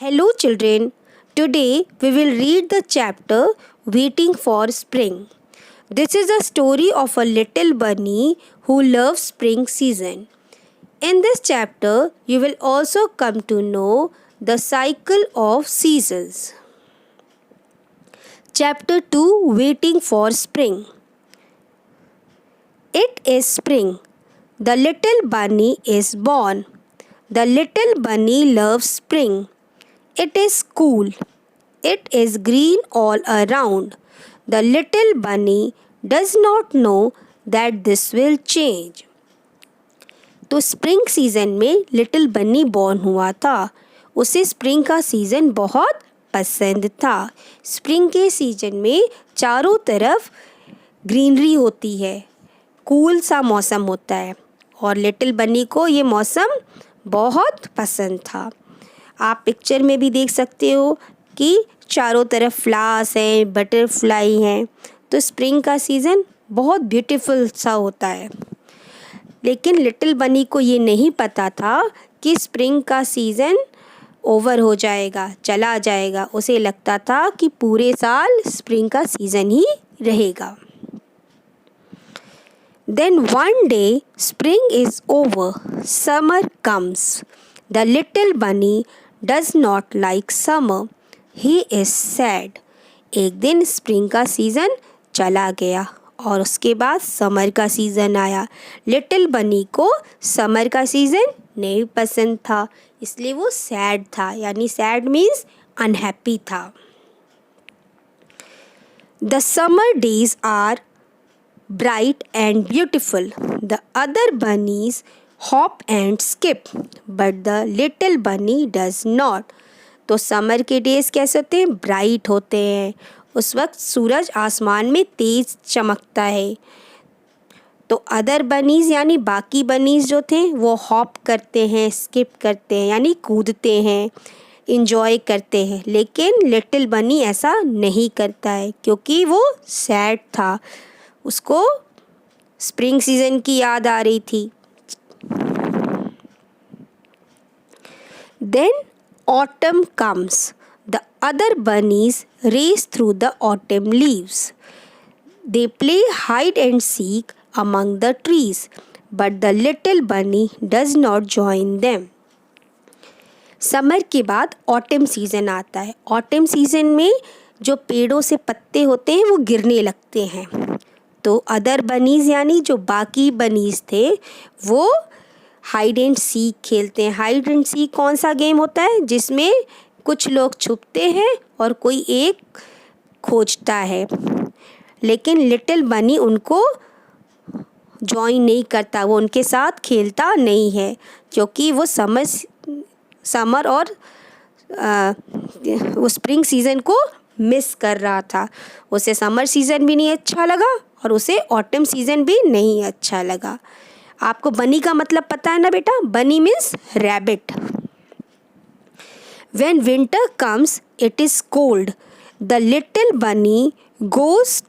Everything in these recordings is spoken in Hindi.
Hello children, today we will read the chapter Waiting for Spring. This is a story of a little bunny who loves spring season. In this chapter, you will also come to know the cycle of seasons. Chapter 2 Waiting for Spring. It is spring. The little bunny is born. The little bunny loves spring. It is cool. It is green all around. The little bunny does not know that this will change. तो स्प्रिंग सीज़न में लिटिल बन्नी बॉर्न हुआ था. उसे स्प्रिंग का सीज़न बहुत पसंद था. स्प्रिंग के सीज़न में चारों तरफ ग्रीनरी होती है, कूल सा मौसम होता है और लिटिल बन्नी को ये मौसम बहुत पसंद था. आप पिक्चर में भी देख सकते हो कि चारों तरफ फ्लावर्स हैं, बटरफ्लाई हैं. तो स्प्रिंग का सीज़न बहुत ब्यूटीफुल सा होता है. लेकिन लिटिल बनी को ये नहीं पता था कि स्प्रिंग का सीज़न ओवर हो जाएगा, चला जाएगा. उसे लगता था कि पूरे साल स्प्रिंग का सीज़न ही रहेगा. Then one day spring is over, summer comes. The little bunny does not like summer. He is sad. एक दिन स्प्रिंग का सीज़न चला गया और उसके बाद समर का सीज़न आया. लिटिल बनी को समर का सीज़न नहीं पसंद था, इसलिए वो सैड था. यानी सैड मीन्स अनहैप्पी था. The summer days are bright and beautiful. The other bunnies hop and skip, but the little bunny does not. तो समर के डेज कैसे होते हैं? ब्राइट होते हैं. उस वक्त सूरज आसमान में तेज चमकता है. तो अदर बनीज यानी बाकी बनीज जो थे वो हॉप करते हैं, स्किप करते हैं यानी कूदते हैं, इंजॉय करते हैं. लेकिन लिटिल बनी ऐसा नहीं करता है क्योंकि वो सैड था. उसको स्प्रिंग सीज़न की याद आ रही थी. Then autumn comes. The other bunnies race through the autumn leaves. They play hide and seek among the trees, but the little bunny does not join them. Summer के बाद ऑटम सीज़न आता है. ऑटम सीज़न में जो पेड़ों से पत्ते होते हैं वो गिरने लगते हैं. तो अदर बनीज़ यानी जो बाकी बनीज़ थे वो हाइड एंड सीक खेलते हैं. हाइड एंड सीक कौन सा गेम होता है? जिसमें कुछ लोग छुपते हैं और कोई एक खोजता है. लेकिन लिटिल बनी उनको जॉइन नहीं करता, वो उनके साथ खेलता नहीं है क्योंकि वो समर और वो स्प्रिंग सीज़न को मिस कर रहा था. उसे समर सीज़न भी नहीं अच्छा लगा और उसे ऑटम सीज़न भी नहीं अच्छा लगा. आपको बनी का मतलब पता है ना बेटा? बनी means rabbit. When winter comes, it is cold. The little bunny goes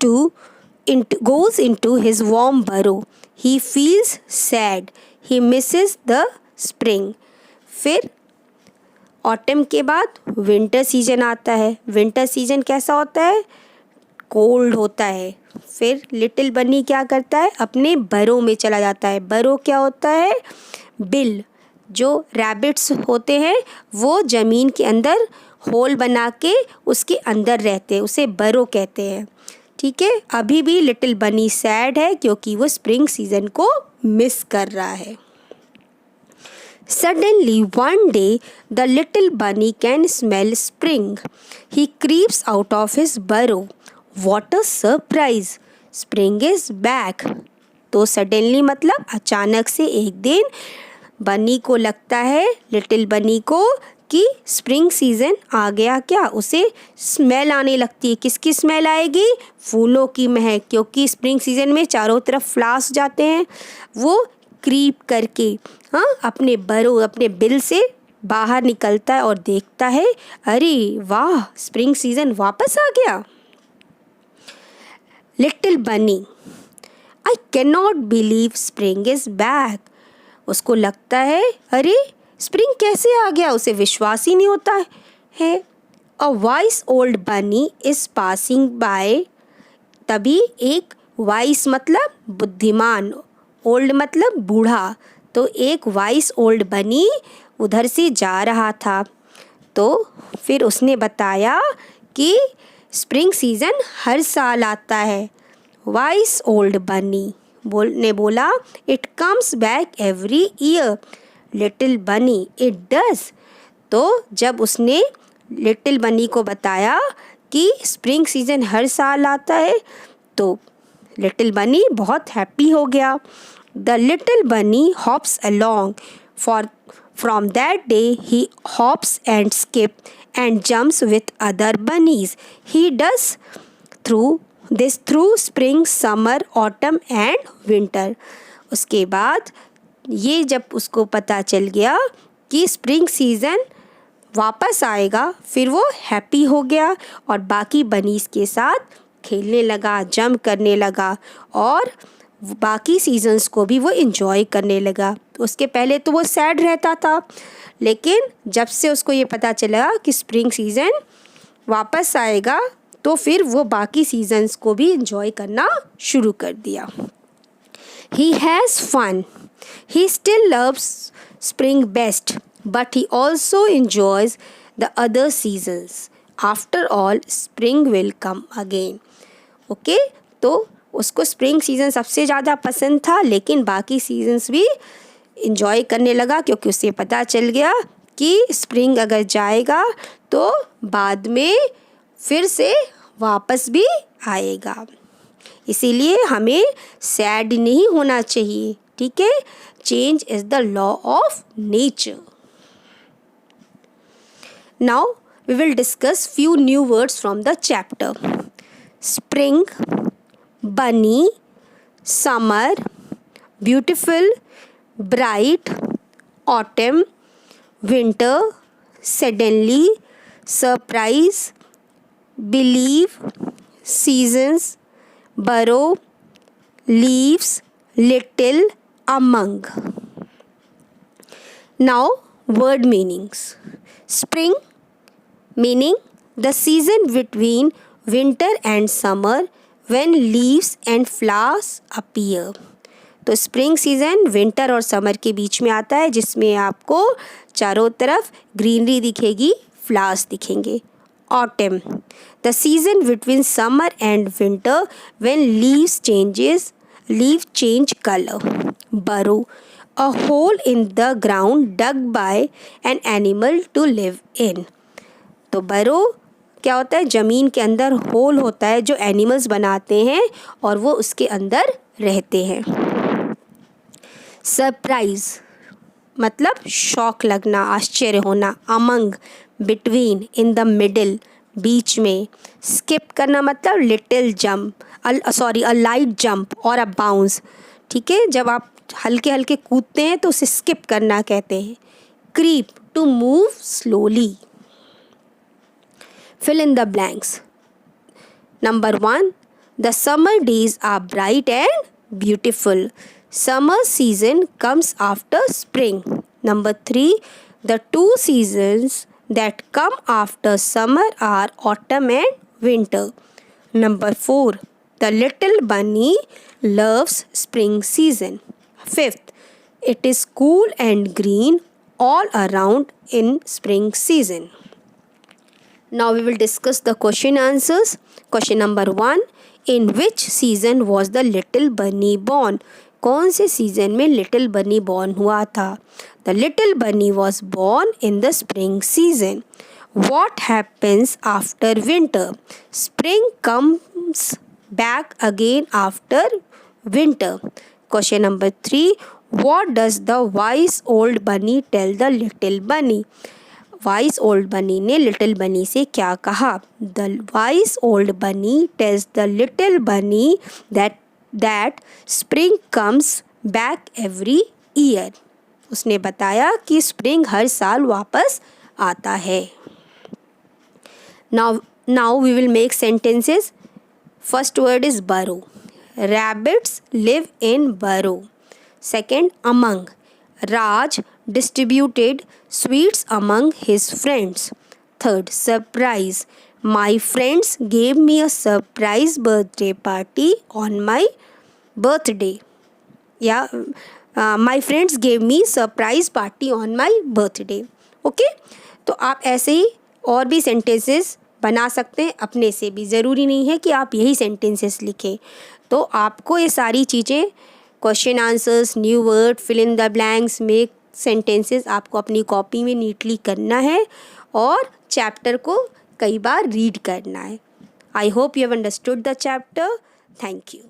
into his warm burrow. He feels sad. He misses the spring. फिर ऑटम के बाद विंटर सीजन आता है. विंटर सीजन कैसा होता है? कोल्ड होता है. फिर लिटिल बनी क्या करता है? अपने बरो में चला जाता है. बरो क्या होता है? बिल. जो रैबिट्स होते हैं वो ज़मीन के अंदर होल बना के उसके अंदर रहते हैं, उसे बरो कहते हैं. ठीक है. अभी भी लिटिल बनी सैड है क्योंकि वो स्प्रिंग सीज़न को मिस कर रहा है. Suddenly one day the little bunny can smell spring. He creeps out of his burrow. What a surprise! Spring is back. तो सडनली मतलब अचानक से एक दिन बनी को लगता है, लिटिल बनी को, कि स्प्रिंग सीज़न आ गया. क्या? उसे स्मेल आने लगती है. किसकी स्मेल आएगी? फूलों की महक. क्योंकि स्प्रिंग सीज़न में चारों तरफ फ्लावर्स जाते हैं. वो क्रीप करके अपने बरो, अपने बिल से बाहर निकलता है और देखता है, अरे वाह, स्प्रिंग सीज़न वापस आ गया. लिटिल बनी, I can not believe spring is back. उसको लगता है, अरे स्प्रिंग कैसे आ गया? उसे विश्वास ही नहीं होता है। अ वाइस ओल्ड बनी इज पासिंग बाय। तभी एक वाइस मतलब बुद्धिमान, ओल्ड मतलब बूढ़ा, तो एक वाइस ओल्ड बनी उधर से जा रहा था। तो फिर उसने बताया कि स्प्रिंग सीज़न हर साल आता है। वाइस ओल्ड बनी ने बोला, it comes back every year. Little बनी, इट डज। तो जब उसने लिटिल बनी को बताया कि स्प्रिंग सीज़न हर साल आता है, तो लिटिल बनी बहुत हैप्पी हो गया। The little bunny hops along for from that day he hops and skip and jumps with other bunnies. He does through spring, summer, autumn and winter. उसके बाद ये जब उसको पता चल गया कि स्प्रिंग सीज़न वापस आएगा, फिर वो हैप्पी हो गया और बाकी बनीज़ के साथ खेलने लगा, जंप करने लगा और बाकी सीजन्स को भी वो एंजॉय करने लगा। तो उसके पहले तो वो सैड रहता था, लेकिन जब से उसको ये पता चला कि स्प्रिंग सीज़न वापस आएगा, तो फिर वो बाकी सीजन्स को भी एंजॉय करना शुरू कर दिया। He has fun. He still loves spring best, but he also enjoys the other seasons. After all, spring will come again. Okay? तो उसको स्प्रिंग सीज़न सबसे ज़्यादा पसंद था, लेकिन बाकी सीजन्स भी इंजॉय करने लगा, क्योंकि उसे पता चल गया कि स्प्रिंग अगर जाएगा तो बाद में फिर से वापस भी आएगा। इसीलिए हमें सैड नहीं होना चाहिए, ठीक है। Change is the law of nature. Now we will discuss few new words from the chapter. Spring, bunny, summer, beautiful, bright, autumn, winter, suddenly, surprise, believe, seasons, burrow, leaves, little, among. Now word meanings. Spring meaning the season between winter and summer when leaves and flowers appear. तो स्प्रिंग सीज़न विंटर और समर के बीच में आता है, जिसमें आपको चारों तरफ ग्रीनरी दिखेगी, फ्लावर्स दिखेंगे। Autumn, the season between summer and winter when leaves change color. Burrow, a hole in the ground dug by an animal to live in. तो burrow क्या होता है? ज़मीन के अंदर होल होता है जो एनिमल्स बनाते हैं और वो उसके अंदर रहते हैं। सरप्राइज मतलब शॉक लगना, आश्चर्य होना। Among between, in the middle, बीच में। स्किप करना मतलब little jump, a light jump और अ बाउंस, ठीक है। जब आप हल्के हल्के कूदते हैं तो उसे स्किप करना कहते हैं। Creep, to move slowly. Fill in the blanks. Number 1, the summer days are bright and beautiful. Summer season comes after spring. Number 3, the 2 seasons that come after summer are autumn and winter. Number 4, the little bunny loves spring season. 5th, it is cool and green all around in spring season. Now we will discuss the question answers. Question number 1, in which season was the little bunny born? कौन से सीजन में लिटिल बनी बॉर्न हुआ था? द लिटिल बनी was born in the spring season. What happens after winter? Spring comes back again after winter. Question number 3, what does the vice old बनी टेल द लिटिल बनी? वाइस ओल्ड बनी ने लिटिल बनी से क्या कहा? द वाइस ओल्ड बनी टेल्स द लिटिल बनी that spring comes back every year. उसने बताया कि स्प्रिंग हर साल वापस आता है. Now we will make sentences. First word is burrow. Rabbits live in burrow. Second, among. Raj distributed sweets among his friends. Third, surprise. My friends gave me a surprise birthday party on my birthday. Yeah, my friends gave me surprise party on my birthday. Okay, तो आप ऐसे ही और भी सेंटेंसेस बना सकते हैं अपने से भी, ज़रूरी नहीं है कि आप यही सेंटेंसेस लिखें। तो आपको ये सारी चीज़ें, question answers, new word, fill in the blanks, make sentences आपको अपनी कॉपी में नीटली करना है और चैप्टर को कई बार रीड करना है। I hope you have understood the chapter. Thank you.